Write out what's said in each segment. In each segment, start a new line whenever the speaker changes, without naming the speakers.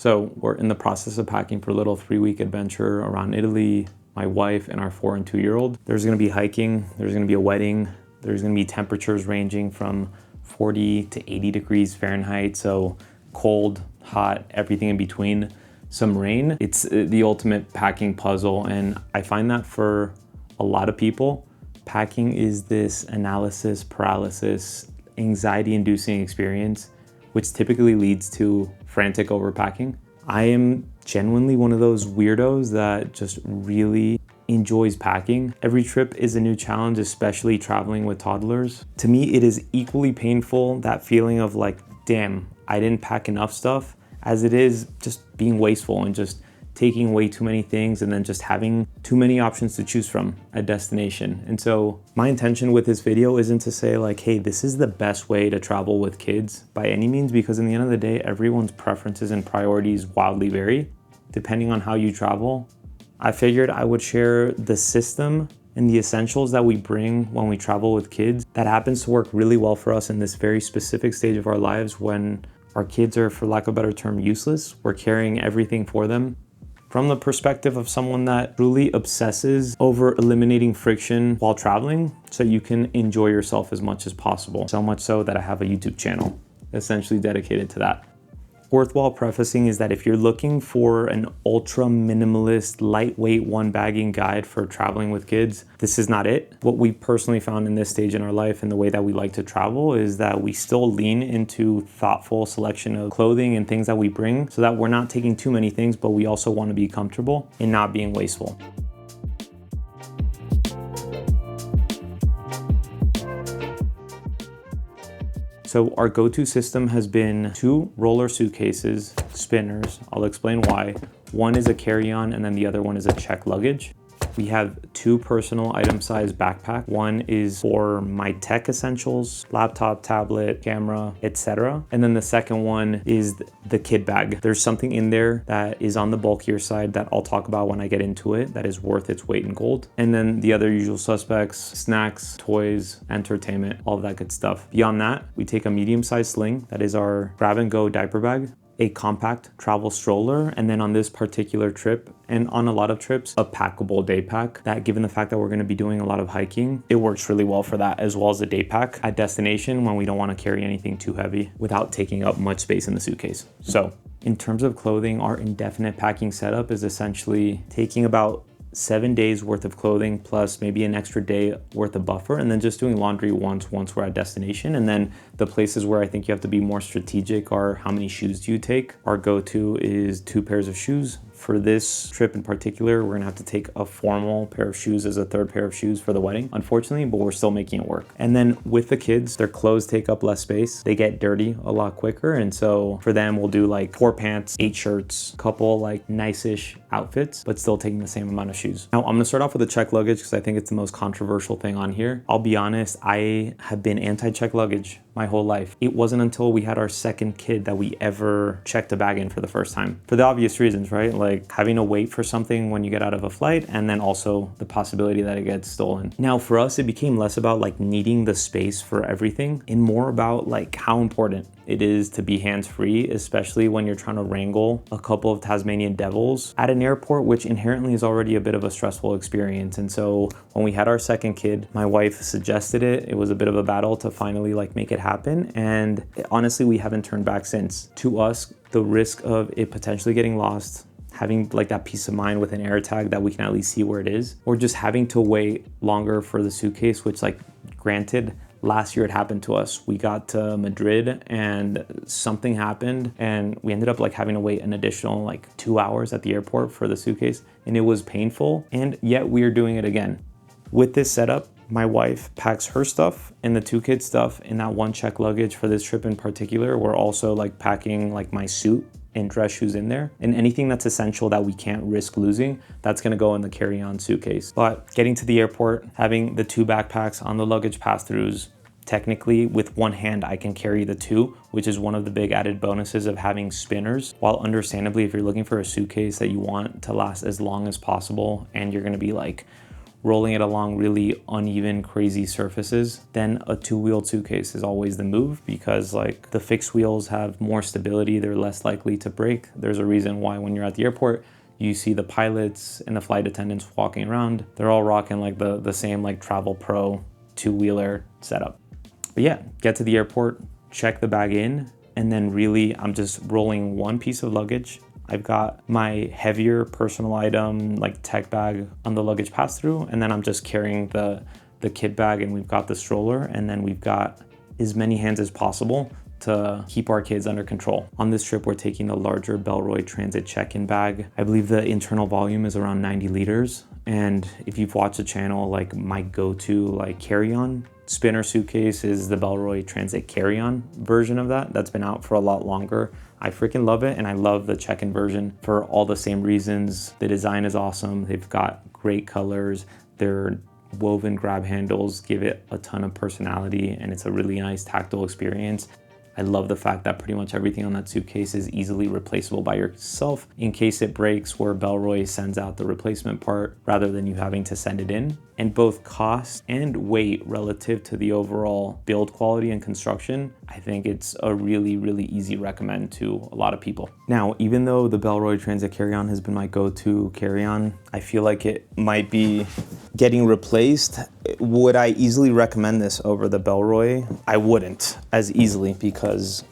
So we're in the process of packing for a little 3-week adventure around Italy, my wife and our 4 and 2-year-old. There's gonna be hiking, there's gonna be a wedding, there's gonna be temperatures ranging from 40 to 80 degrees Fahrenheit. So cold, hot, everything in between, some rain. It's the ultimate packing puzzle. And I find that for a lot of people, packing is this analysis paralysis, anxiety inducing experience, which typically leads to frantic overpacking. I am genuinely one of those weirdos that just really enjoys packing. Every trip is a new challenge, especially traveling with toddlers. To me, it is equally painful, that feeling of like, damn, I didn't pack enough stuff, as it is just being wasteful and just taking away too many things and then just having too many options to choose from at destination. And so my intention with this video isn't to say like, hey, this is the best way to travel with kids by any means, because in the end of the day, everyone's preferences and priorities wildly vary depending on how you travel. I figured I would share the system and the essentials that we bring when we travel with kids that happens to work really well for us in this very specific stage of our lives when our kids are, for lack of a better term, useless. We're carrying everything for them. From the perspective of someone that truly obsesses over eliminating friction while traveling so you can enjoy yourself as much as possible. So much so that I have a YouTube channel essentially dedicated to that. Worthwhile prefacing is that if you're looking for an ultra minimalist, lightweight one bagging guide for traveling with kids, this is not it. What we personally found in this stage in our life and the way that we like to travel is that we still lean into thoughtful selection of clothing and things that we bring so that we're not taking too many things, but we also want to be comfortable and not being wasteful. So our go-to system has been 2 roller suitcases, spinners. I'll explain why. One is a carry-on and then the other one is a check luggage. We have 2 personal item size backpacks. One is for my tech essentials, laptop, tablet, camera, etc. And then the second one is the kid bag. There's something in there that is on the bulkier side that I'll talk about when I get into it that is worth its weight in gold. And then the other usual suspects, snacks, toys, entertainment, all of that good stuff. Beyond that, we take a medium-sized sling that is our grab and go diaper bag, a compact travel stroller, and then on this particular trip and on a lot of trips, a packable day pack that, given the fact that we're going to be doing a lot of hiking, it works really well for that, as well as a day pack at destination when we don't want to carry anything too heavy without taking up much space in the suitcase. So in terms of clothing, our indefinite packing setup is essentially taking about 7 days worth of clothing plus maybe an extra day worth of buffer, and then just doing laundry once we're at destination. And then the places where I think you have to be more strategic are how many shoes do you take. Our go-to is 2 pairs of shoes. For this trip in particular, we're gonna have to take a formal pair of shoes as a 3rd pair of shoes for the wedding, unfortunately, but we're still making it work. And then with the kids, their clothes take up less space. They get dirty a lot quicker. And so for them, we'll do like 4 pants, 8 shirts, couple like nice-ish outfits, but still taking the same amount of shoes. Now, I'm gonna start off with the check luggage because I think it's the most controversial thing on here. I'll be honest, I have been anti-check luggage my whole life. It wasn't until we had our 2nd kid that we ever checked a bag in for the first time. For the obvious reasons, right? Like having to wait for something when you get out of a flight, and then also the possibility that it gets stolen. Now for us, it became less about like needing the space for everything and more about like how important it is to be hands-free, especially when you're trying to wrangle a couple of Tasmanian devils at an airport, which inherently is already a bit of a stressful experience. And so when we had our 2nd kid, my wife suggested it. It was a bit of a battle to finally like make it happen. And honestly, we haven't turned back since. To us, the risk of it potentially getting lost, having like that peace of mind with an air tag that we can at least see where it is, or just having to wait longer for the suitcase, which like granted, last year it happened to us. We got to Madrid and something happened and we ended up like having to wait an additional like 2 hours at the airport for the suitcase, and it was painful, and yet we are doing it again. With this setup, my wife packs her stuff and the 2 kids' stuff in that 1 check luggage for this trip in particular. We're also like packing like my suit and dress shoes in there, and anything that's essential that we can't risk losing, that's gonna go in the carry-on suitcase. But getting to the airport, having the 2 backpacks on the luggage pass-throughs, technically with one hand I can carry the 2, which is one of the big added bonuses of having spinners. While understandably, if you're looking for a suitcase that you want to last as long as possible and you're gonna be like rolling it along really uneven, crazy surfaces, then a two-wheeled suitcase is always the move, because like the fixed wheels have more stability, they're less likely to break. There's a reason why when you're at the airport, you see the pilots and the flight attendants walking around, they're all rocking like the same like Travel Pro two-wheeler setup. But yeah, get to the airport, check the bag in, and then really I'm just rolling one piece of luggage. I've got my heavier personal item, like tech bag on the luggage pass-through, and then I'm just carrying the kid bag, and we've got the stroller, and then we've got as many hands as possible to keep our kids under control. On this trip, we're taking the larger Bellroy Transit check-in bag. I believe the internal volume is around 90 liters. And if you've watched the channel, like my go-to like carry-on spinner suitcase is the Bellroy Transit carry-on version of that. That's been out for a lot longer. I freaking love it, and I love the check-in version for all the same reasons. The design is awesome. They've got great colors. Their woven grab handles give it a ton of personality, and it's a really nice tactile experience. I love the fact that pretty much everything on that suitcase is easily replaceable by yourself in case it breaks, where Bellroy sends out the replacement part rather than you having to send it in. And both cost and weight relative to the overall build quality and construction, I think it's a really, really easy recommend to a lot of people. Now, even though the Bellroy Transit carry-on has been my go-to carry-on, I feel like it might be getting replaced. Would I easily recommend this over the Bellroy? I wouldn't as easily, because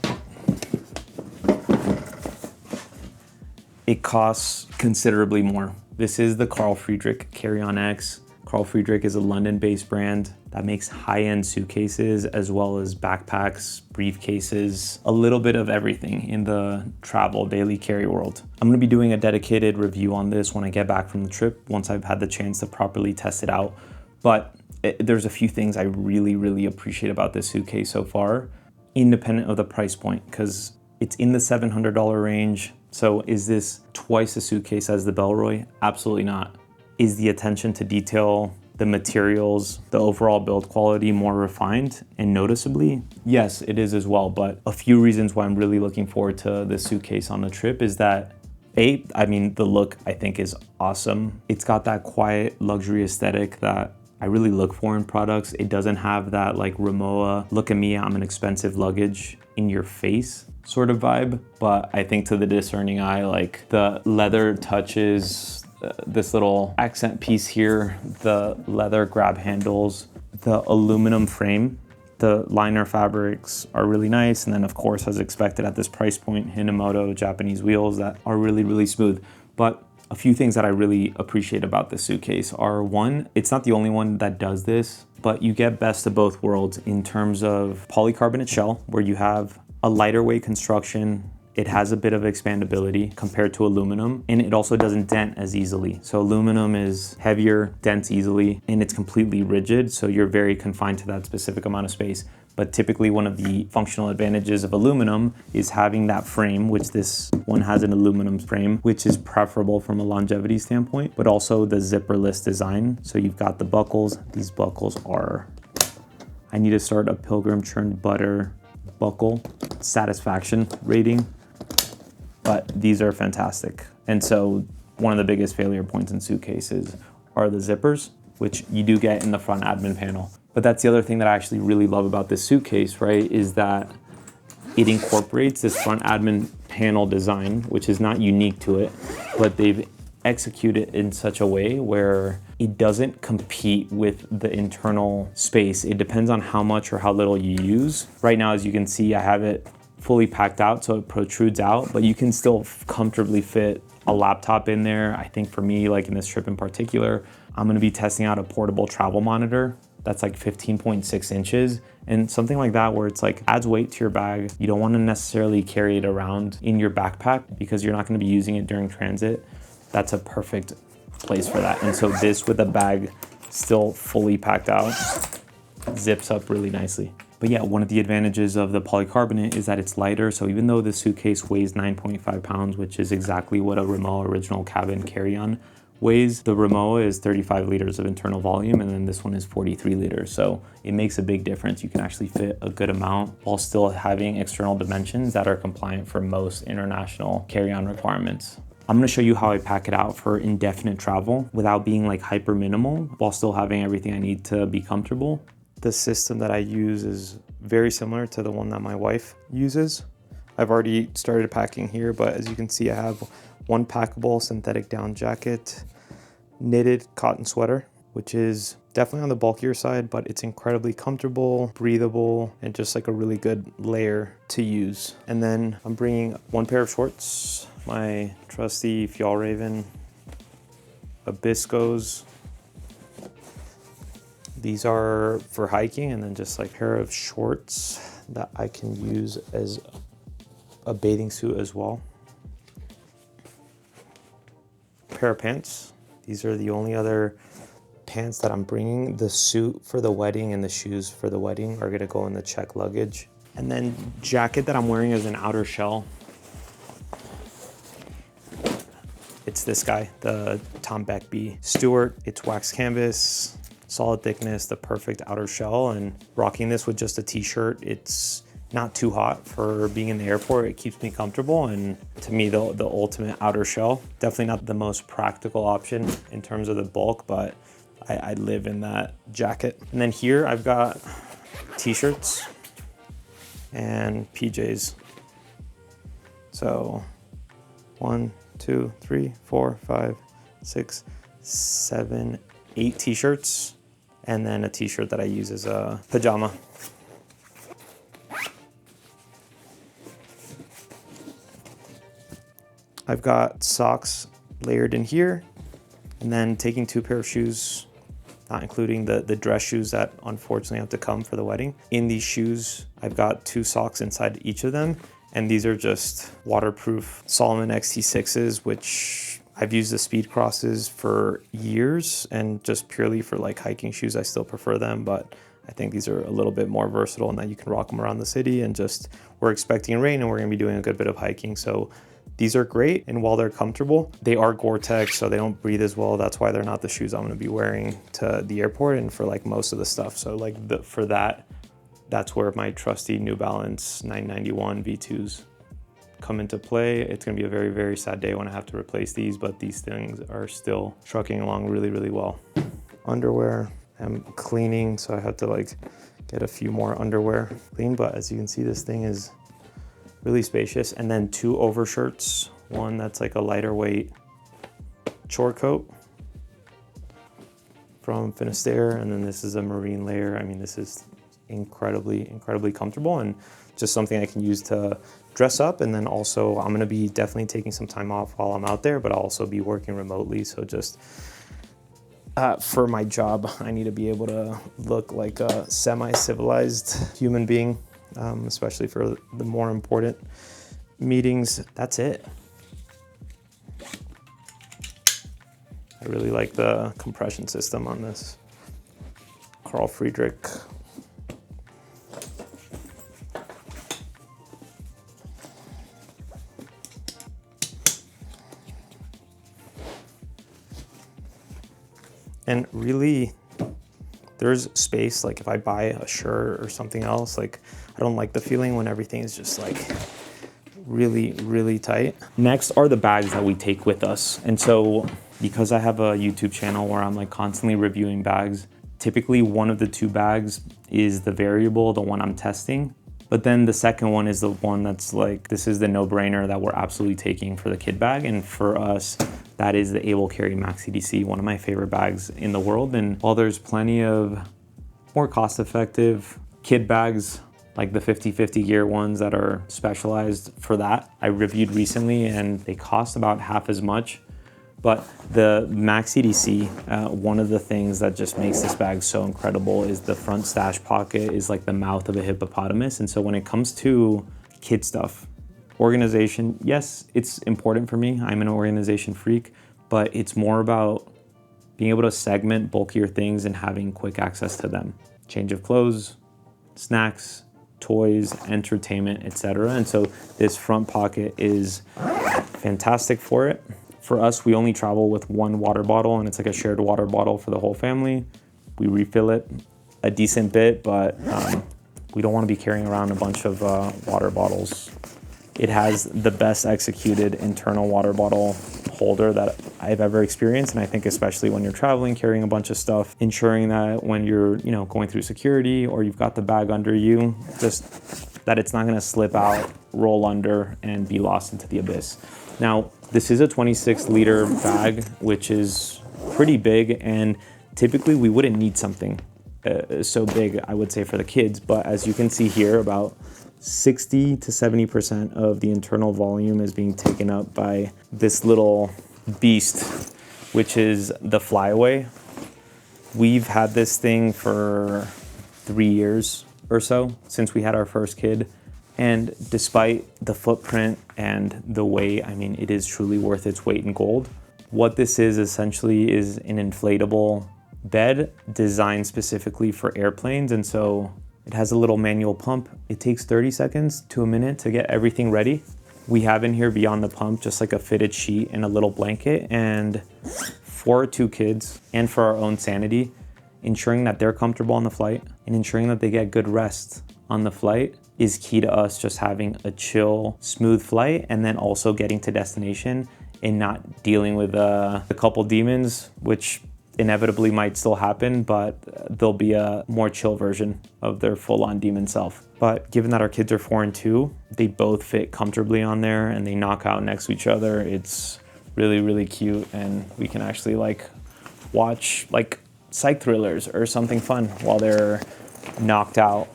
it costs considerably more. This is the Carl Friedrik Carry-On X. Carl Friedrik is a London-based brand that makes high-end suitcases as well as backpacks, briefcases, a little bit of everything in the travel daily carry world. I'm gonna be doing a dedicated review on this when I get back from the trip, once I've had the chance to properly test it out. But there's a few things I really, really appreciate about this suitcase so far, independent of the price point, because it's in the $700 range. So is this twice a suitcase as the Bellroy? Absolutely not. Is the attention to detail, the materials, the overall build quality more refined and noticeably? Yes, it is as well. But a few reasons why I'm really looking forward to this suitcase on the trip is that the look I think is awesome. It's got that quiet luxury aesthetic that I really look for in products. It doesn't have that like Rimowa, look at me, I'm an expensive luggage in your face sort of vibe. But I think to the discerning eye, like the leather touches, this little accent piece here, the leather grab handles, the aluminum frame, the liner fabrics are really nice. And then of course, as expected at this price point, Hinomoto Japanese wheels that are really, really smooth. But a few things that I really appreciate about this suitcase are, one, it's not the only one that does this, but you get best of both worlds in terms of polycarbonate shell, where you have a lighter weight construction. It has a bit of expandability compared to aluminum, and it also doesn't dent as easily. So aluminum is heavier, dents easily, and it's completely rigid, so you're very confined to that specific amount of space. But typically one of the functional advantages of aluminum is having that frame, which this one has an aluminum frame, which is preferable from a longevity standpoint, but also the zipperless design. So you've got the buckles. These buckles are, I need to start a Pilgrim churned butter buckle satisfaction rating. But these are fantastic. And so one of the biggest failure points in suitcases are the zippers, which you do get in the front admin panel. But that's the other thing that I actually really love about this suitcase, right? Is that it incorporates this front admin panel design, which is not unique to it, but they've executed in such a way where it doesn't compete with the internal space. It depends on how much or how little you use. Right now, as you can see, I have it fully packed out, so it protrudes out, but you can still comfortably fit a laptop in there. I think for me, like in this trip in particular, I'm gonna be testing out a portable travel monitor that's like 15.6 inches, and something like that where it's like adds weight to your bag. You don't wanna necessarily carry it around in your backpack because you're not gonna be using it during transit. That's a perfect place for that. And so this with a bag still fully packed out, zips up really nicely. But yeah, one of the advantages of the polycarbonate is that it's lighter. So even though the suitcase weighs 9.5 pounds, which is exactly what a Rimowa original cabin carry-on weighs, the Rimowa is 35 liters of internal volume, and then this one is 43 liters. So it makes a big difference. You can actually fit a good amount while still having external dimensions that are compliant for most international carry-on requirements. I'm gonna show you how I pack it out for indefinite travel without being like hyper minimal while still having everything I need to be comfortable. The system that I use is very similar to the one that my wife uses. I've already started packing here, but as you can see, I have one packable synthetic down jacket, knitted cotton sweater, which is definitely on the bulkier side, but it's incredibly comfortable, breathable, and just like a really good layer to use. And then I'm bringing one pair of shorts, my trusty Fjallraven Abiscos. These are for hiking, and then just like a pair of shorts that I can use as a bathing suit as well. Pair of pants. These are the only other pants that I'm bringing. The suit for the wedding and the shoes for the wedding are gonna go in the check luggage. And then jacket that I'm wearing is an outer shell. It's this guy, the Tom Beckby Stewart. It's wax canvas, solid thickness, the perfect outer shell, and rocking this with just a t-shirt. It's not too hot for being in the airport. It keeps me comfortable, and to me, the ultimate outer shell. Definitely not the most practical option in terms of the bulk, but I live in that jacket. And then here I've got t-shirts and PJs. So 1, 2, 3, 4, 5, 6, 7, 8 t-shirts, and then a t-shirt that I use as a pajama. I've got socks layered in here, and then taking 2 pair of shoes, not including the dress shoes that unfortunately have to come for the wedding. In these shoes, I've got 2 socks inside each of them, and these are just waterproof Salomon XT6s, which I've used the Speed Crosses for years, and just purely for like hiking shoes, I still prefer them, but I think these are a little bit more versatile in that you can rock them around the city, and just we're expecting rain and we're gonna be doing a good bit of hiking. So these are great, and while they're comfortable, they are Gore-Tex, so they don't breathe as well. That's why they're not the shoes I'm gonna be wearing to the airport and for like most of the stuff. So like for that's where my trusty New Balance 991 V2s come into play. It's gonna be a very, very sad day when I have to replace these, but these things are still trucking along really, really well. Underwear, I'm cleaning, so I have to like get a few more underwear clean, but as you can see, this thing is really spacious. And then 2 overshirts, one that's like a lighter weight chore coat from Finisterre, and then this is a marine layer. I mean, this is incredibly, incredibly comfortable, and just something I can use to dress up. And then also I'm gonna be definitely taking some time off while I'm out there, but I'll also be working remotely. So just for my job, I need to be able to look like a semi-civilized human being, especially for the more important meetings. That's it. I really like the compression system on this Friedrik. And really, there's space. Like if I buy a shirt or something else, like I don't like the feeling when everything is just like really, really tight. Next are the bags that we take with us. And so because I have a YouTube channel where I'm like constantly reviewing bags, typically one of the 2 bags is the variable, the one I'm testing. But then the second one is the one that's like, this is the no-brainer that we're absolutely taking for the kid bag. And for us, that is the Able Carry Max CDC, one of my favorite bags in the world. And while there's plenty of more cost-effective kid bags, like the 50/50 gear ones that are specialized for that, I reviewed recently and they cost about half as much. But the Max CDC, one of the things that just makes this bag so incredible is the front stash pocket is like the mouth of a hippopotamus. And so when it comes to kid stuff, organization, yes, it's important for me. I'm an organization freak, but it's more about being able to segment bulkier things and having quick access to them. Change of clothes, snacks, toys, entertainment, etc. And so this front pocket is fantastic for it. For us, we only travel with 1 water bottle, and it's like a shared water bottle for the whole family. We refill it a decent bit, but we don't want to be carrying around a bunch of water bottles It has the best executed internal water bottle holder that I've ever experienced. And I think especially when you're traveling, carrying a bunch of stuff, ensuring that when you're, going through security or you've got the bag under you, just that it's not gonna slip out, roll under, and be lost into the abyss. Now, this is a 26-liter bag, which is pretty big, and typically we wouldn't need something so big, I would say, for the kids. But as you can see here, about 60 to 70% of the internal volume is being taken up by this little beast, which is the flyaway. We've had this thing for 3 years or so, since we had our first kid. And despite the footprint and the weight, I mean, it is truly worth its weight in gold. What this is essentially is an inflatable bed designed specifically for airplanes. And so it has a little manual pump. It takes 30 seconds to a minute to get everything ready. We have in here beyond the pump just like a fitted sheet and a little blanket. And for our 2 kids and for our own sanity, ensuring that they're comfortable on the flight and ensuring that they get good rest on the flight is key to us just having a chill, smooth flight, and then also getting to destination and not dealing with a couple demons, which inevitably might still happen, but there'll be a more chill version of their full-on demon self. But given that our kids are 4 and 2, they both fit comfortably on there and they knock out next to each other. It's really, really cute, and we can actually watch psych thrillers or something fun while they're knocked out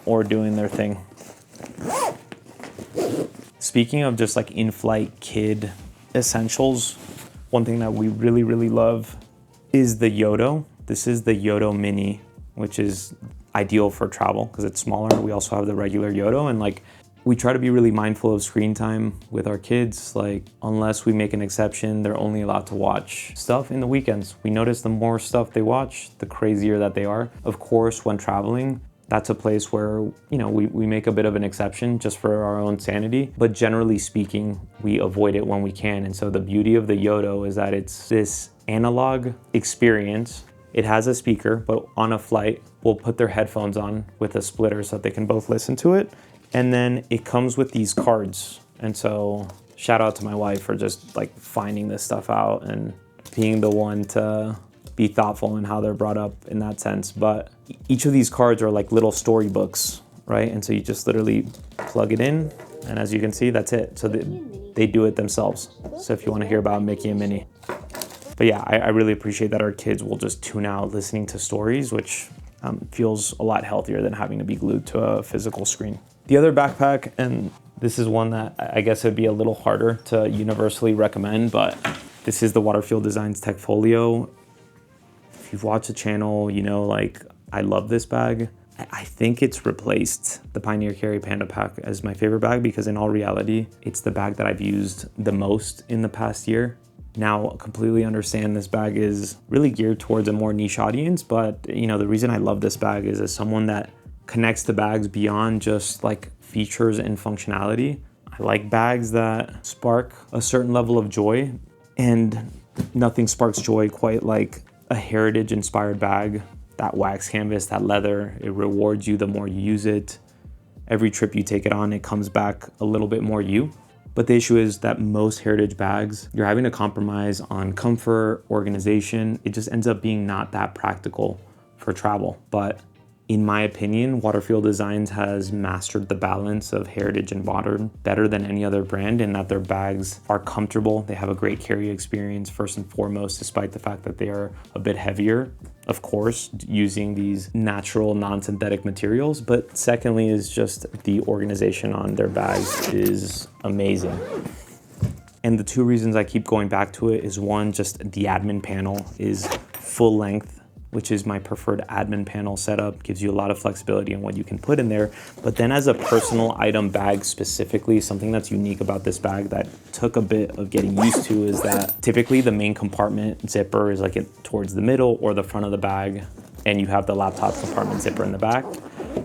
or doing their thing. Speaking of just in-flight kid essentials, one thing that we really, really love is the yoto. This is the yoto mini, which is ideal for travel because it's smaller. We also have the regular yoto, and we try to be really mindful of screen time with our kids. Unless we make an exception, they're only allowed to watch stuff in the weekends. We notice the more stuff they watch, the crazier that they are. Of course, when traveling, that's a place where, we make a bit of an exception just for our own sanity. But generally speaking, we avoid it when we can. And so the beauty of the yoto is that it's this analog experience. It has a speaker, but on a flight, we'll put their headphones on with a splitter so that they can both listen to it. And then it comes with these cards. And so shout out to my wife for just finding this stuff out and being the one to be thoughtful in how they're brought up in that sense. But each of these cards are like little storybooks, right? And so you just literally plug it in, and as you can see, that's it. So they do it themselves. So if you want to hear about Mickey and Minnie. But yeah, I really appreciate that our kids will just tune out listening to stories, which feels a lot healthier than having to be glued to a physical screen. The other backpack, and this is one that I guess would be a little harder to universally recommend, but this is the Waterfield Designs Tech Folio. If you've watched the channel, I love this bag. I think it's replaced the Pioneer Carry Panda Pack as my favorite bag because in all reality, it's the bag that I've used the most in the past year. Now, completely understand this bag is really geared towards a more niche audience, but the reason I love this bag is as someone that connects the bags beyond just features and functionality. I like bags that spark a certain level of joy, and nothing sparks joy quite like a heritage inspired bag. That wax canvas, that leather, it rewards you the more you use it. Every trip you take it on, it comes back a little bit more you. But the issue is that most heritage bags, you're having to compromise on comfort, organization. It just ends up being not that practical for travel. But in my opinion, Waterfield Designs has mastered the balance of heritage and modern better than any other brand in that their bags are comfortable. They have a great carry experience first and foremost, despite the fact that they are a bit heavier, of course, using these natural non-synthetic materials. But secondly is just the organization on their bags is amazing. And the two reasons I keep going back to it is one, just the admin panel is full length, which is my preferred admin panel setup, gives you a lot of flexibility in what you can put in there. But then as a personal item bag specifically, something that's unique about this bag that took a bit of getting used to is that typically the main compartment zipper is towards the middle or the front of the bag, and you have the laptop compartment zipper in the back.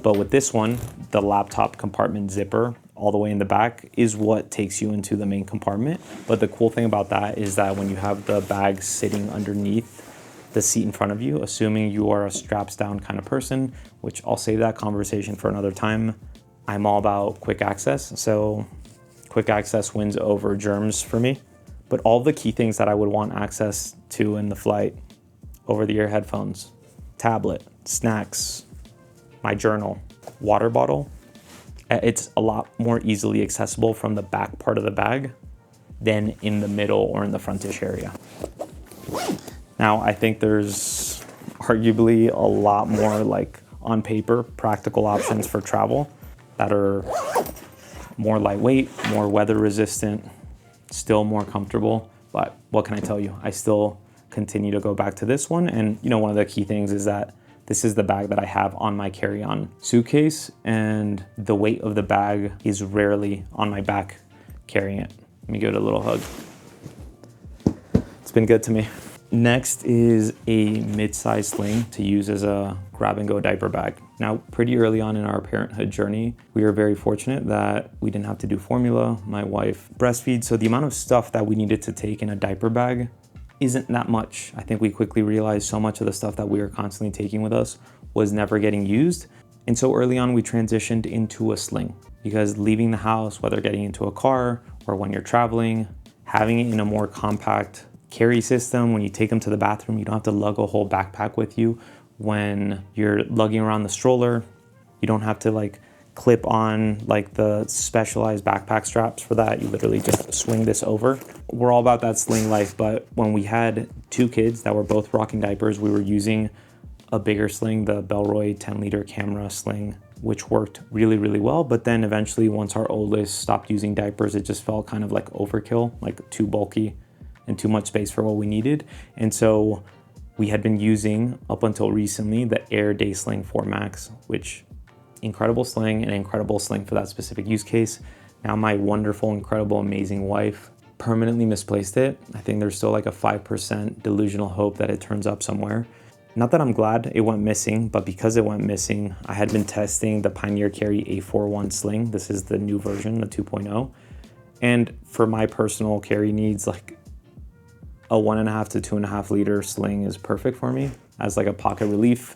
But with this one, the laptop compartment zipper all the way in the back is what takes you into the main compartment. But the cool thing about that is that when you have the bag sitting underneath the seat in front of you, assuming you are a straps down kind of person, which I'll save that conversation for another time. I'm all about quick access. So Quick access wins over germs for me. But all the key things that I would want access to in the flight: over-the-ear headphones, tablet, snacks, my journal, water bottle. It's a lot more easily accessible from the back part of the bag than in the middle or in the frontish area. Now, I think there's arguably a lot more, like, on paper, practical options for travel that are more lightweight, more weather resistant, still more comfortable. But what can I tell you? I still continue to go back to this one. And you know, one of the key things is that this is the bag that I have on my carry-on suitcase, and the weight of the bag is rarely on my back carrying it. Let me give it a little hug. It's been good to me. Next is a mid-size sling to use as a grab-and-go diaper bag. Now, pretty early on in our parenthood journey, we were very fortunate that we didn't have to do formula. My wife breastfeeds, so the amount of stuff that we needed to take in a diaper bag isn't that much. I think we quickly realized so much of the stuff that we were constantly taking with us was never getting used. And so early on, we transitioned into a sling, because leaving the house, whether getting into a car or when you're traveling, having it in a more compact carry system, when you take them to the bathroom, you don't have to lug a whole backpack with you. When you're lugging around the stroller, you don't have to like clip on like the specialized backpack straps for that. You literally just swing this over. We're all about that sling life, but when we had two kids that were both rocking diapers, we were using a bigger sling, the Bellroy 10-liter camera sling, which worked really, really well. But then eventually, once our oldest stopped using diapers, it just felt kind of like overkill, like too bulky and too much space for what we needed. And so we had been using, up until recently, the Air Day Sling 4 Max, which incredible sling, an incredible sling for that specific use case. Now my wonderful, incredible, amazing wife permanently misplaced it. I think there's still like a 5% delusional hope that it turns up somewhere. Not that I'm glad it went missing, but because it went missing, I had been testing the Pioneer Carry A41 sling. This is the new version, the 2.0. And for my personal carry needs, like a 1.5 to 2.5 liter sling is perfect for me as like a pocket relief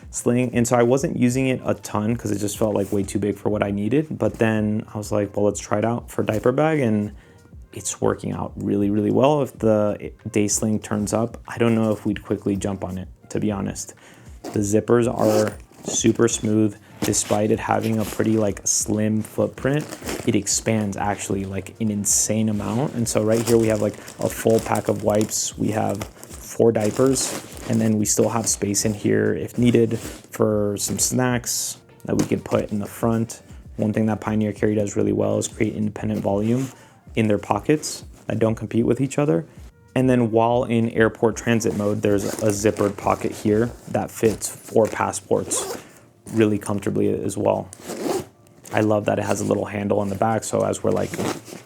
sling. And so I wasn't using it a ton because it just felt like way too big for what I needed. But then I was like, well, let's try it out for diaper bag, and it's working out really, really well. If the Day Sling turns up, I don't know if we'd quickly jump on it, to be honest. The zippers are super smooth. Despite it having a pretty like slim footprint, it expands actually like an insane amount. And so right here we have like a full pack of wipes. We have 4 diapers, and then we still have space in here if needed for some snacks that we could put in the front. One thing that Pioneer Carry does really well is create independent volume in their pockets that don't compete with each other. And then while in airport transit mode, there's a zippered pocket here that fits 4 passports really comfortably as well. I love that it has a little handle on the back, so as we're like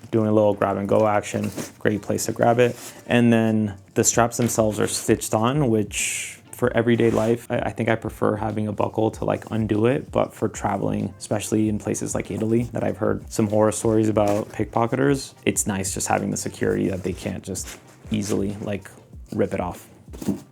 doing a little grab and go action, great place to grab it. And then the straps themselves are stitched on, which for everyday life, I think I prefer having a buckle to like undo it, but for traveling, especially in places like Italy that I've heard some horror stories about pickpocketers, it's nice just having the security that they can't just easily like rip it off.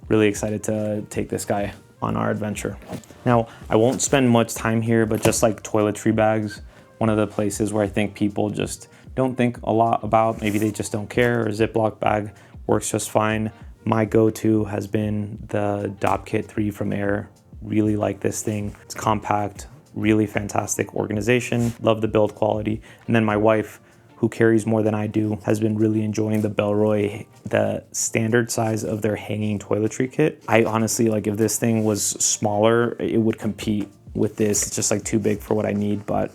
Really excited to take this guy on our adventure. Now, I won't spend much time here, but just like toiletry bags, one of the places where I think people just don't think a lot about, maybe they just don't care, or Ziploc bag works just fine. My go-to has been the Dop Kit 3 from Air. Really like this thing. It's compact, really fantastic organization. Love the build quality. And then my wife, who carries more than I do, has been really enjoying the Bellroy, the standard size of their hanging toiletry kit. I honestly, like if this thing was smaller, it would compete with this. It's just like too big for what I need, but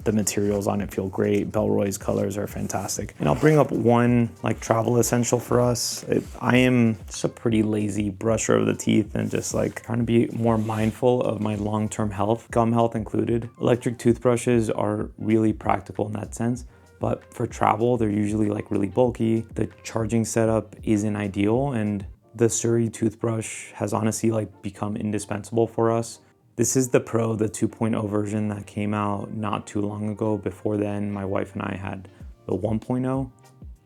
the materials on it feel great. Bellroy's colors are fantastic. And I'll bring up one like travel essential for us. I am just a pretty lazy brusher of the teeth and just like trying to be more mindful of my long-term health, gum health included. Electric toothbrushes are really practical in that sense. But for travel, they're usually like really bulky. The charging setup isn't ideal, and the Suri toothbrush has honestly like become indispensable for us. This is the Pro, the 2.0 version that came out not too long ago. Before then, my wife and I had the 1.0,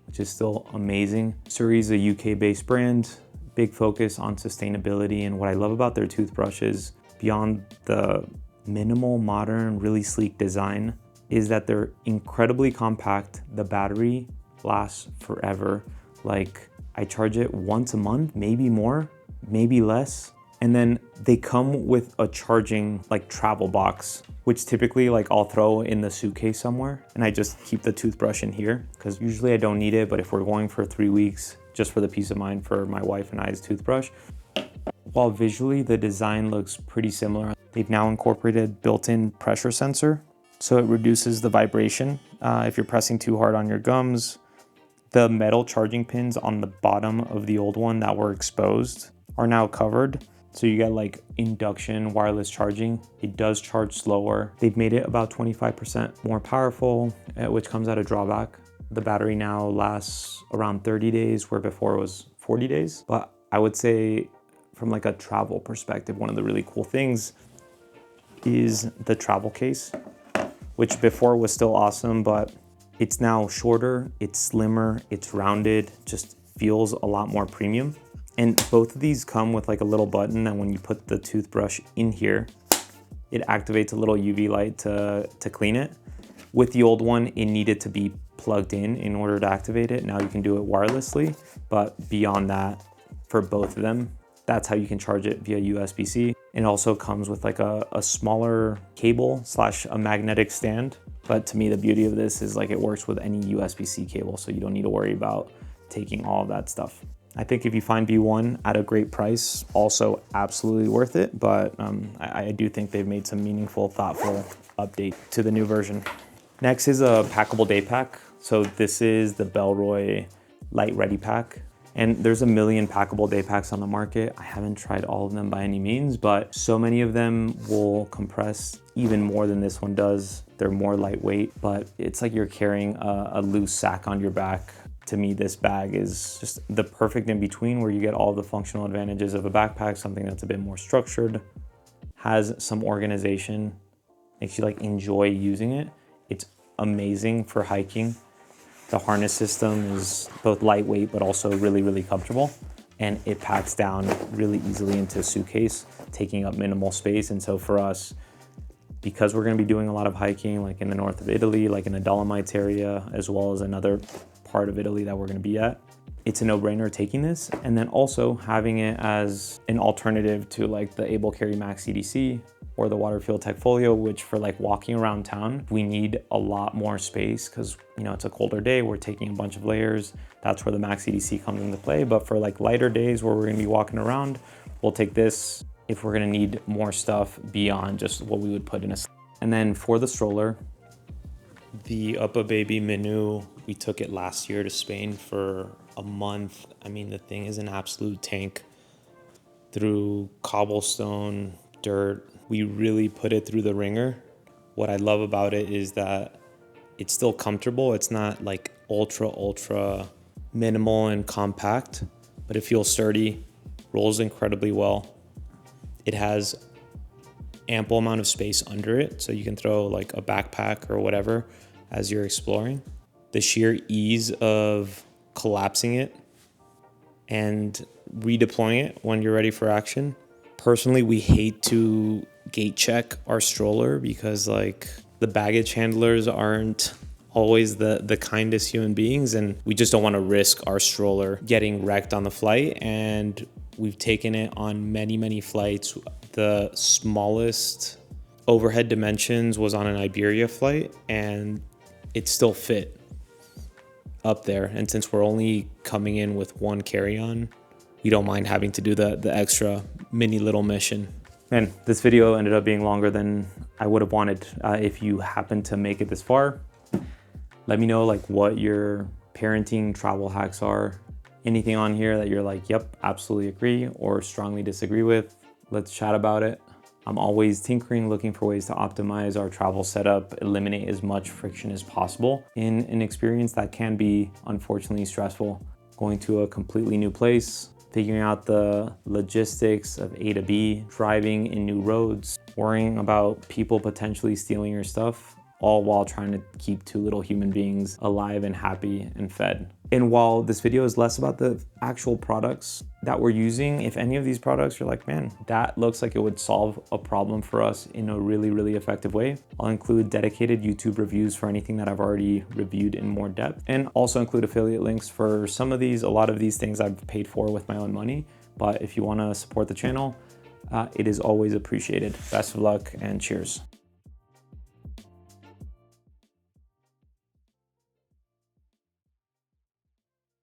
which is still amazing. Suri is a UK-based brand, big focus on sustainability, and what I love about their toothbrush is beyond the minimal, modern, really sleek design, is that they're incredibly compact. The battery lasts forever. Like, I charge it once a month, maybe more, maybe less. And then they come with a charging like travel box, which typically like I'll throw in the suitcase somewhere, and I just keep the toothbrush in here because usually I don't need it, but if we're going for 3 weeks, just for the peace of mind for my wife and I's toothbrush. While visually the design looks pretty similar, they've now incorporated built-in pressure sensor, so it reduces the vibration if you're pressing too hard on your gums. The metal charging pins on the bottom of the old one that were exposed are now covered. So you get like induction wireless charging. It does charge slower. They've made it about 25% more powerful, which comes at a drawback. The battery now lasts around 30 days, where before it was 40 days. But I would say from like a travel perspective, one of the really cool things is the travel case, which before was still awesome, but it's now shorter, it's slimmer, it's rounded, just feels a lot more premium. And both of these come with like a little button that when you put the toothbrush in here, it activates a little UV light to clean it. With the old one, it needed to be plugged in order to activate it. Now you can do it wirelessly, but beyond that, for both of them, that's how you can charge it via USB-C. It also comes with like a smaller cable / a magnetic stand. But to me, the beauty of this is like it works with any USB-C cable, so you don't need to worry about taking all of that stuff. I think if you find V1 at a great price, also absolutely worth it. But I do think they've made some meaningful, thoughtful update to the new version. Next is a packable day pack. So this is the bellroy Lite Ready Pack. And there's a million packable day packs on the market. I haven't tried all of them by any means, but so many of them will compress even more than this one does. They're more lightweight, but it's like you're carrying a loose sack on your back. To me, this bag is just the perfect in between, where you get all the functional advantages of a backpack, something that's a bit more structured, has some organization, makes you like enjoy using it. It's amazing for hiking. The harness system is both lightweight, but also really, really comfortable. And it packs down really easily into a suitcase, taking up minimal space. And so for us, because we're gonna be doing a lot of hiking, like in the north of Italy, like in the Dolomites area, as well as another part of Italy that we're gonna be at, it's a no-brainer taking this. And then also having it as an alternative to like the Able Carry Max CDC or the Waterfield Tech Folio, which for like walking around town, we need a lot more space because, you know, it's a colder day, we're taking a bunch of layers. That's where the Max CDC comes into play. But for like lighter days where we're gonna be walking around, we'll take this if we're gonna need more stuff beyond just what we would put in a. And then for the stroller, the uppababy minu, we took it last year to Spain for a month. I mean, the thing is an absolute tank. Through cobblestone, dirt, we really put it through the ringer. What I love about it is that it's still comfortable. It's not like ultra minimal and compact, but it feels sturdy, rolls incredibly well. It has ample amount of space under it, so you can throw like a backpack or whatever as you're exploring. The sheer ease of collapsing it and redeploying it when you're ready for action. Personally, we hate to gate check our stroller because like the baggage handlers aren't always the kindest human beings, and we just don't want to risk our stroller getting wrecked on the flight. And we've taken it on many flights. The smallest overhead dimensions was on an Iberia flight, and it still fit up there. And since we're only coming in with one carry-on, we don't mind having to do the extra mini little mission. Man, this video ended up being longer than I would have wanted. If you happen to make it this far, let me know like what your parenting travel hacks are. Anything on here that you're like, yep, absolutely agree, or strongly disagree with. Let's chat about it. I'm always tinkering, looking for ways to optimize our travel setup, eliminate as much friction as possible in an experience that can be unfortunately stressful. Going to a completely new place, figuring out the logistics of A to B, driving in new roads, worrying about people potentially stealing your stuff, all while trying to keep two little human beings alive and happy and fed. And while this video is less about the actual products that we're using, if any of these products you're like, man, that looks like it would solve a problem for us in a really, really effective way, I'll include dedicated YouTube reviews for anything that I've already reviewed in more depth, and also include affiliate links for some of these. A lot of these things I've paid for with my own money, but if you want to support the channel, it is always appreciated. Best of luck and cheers.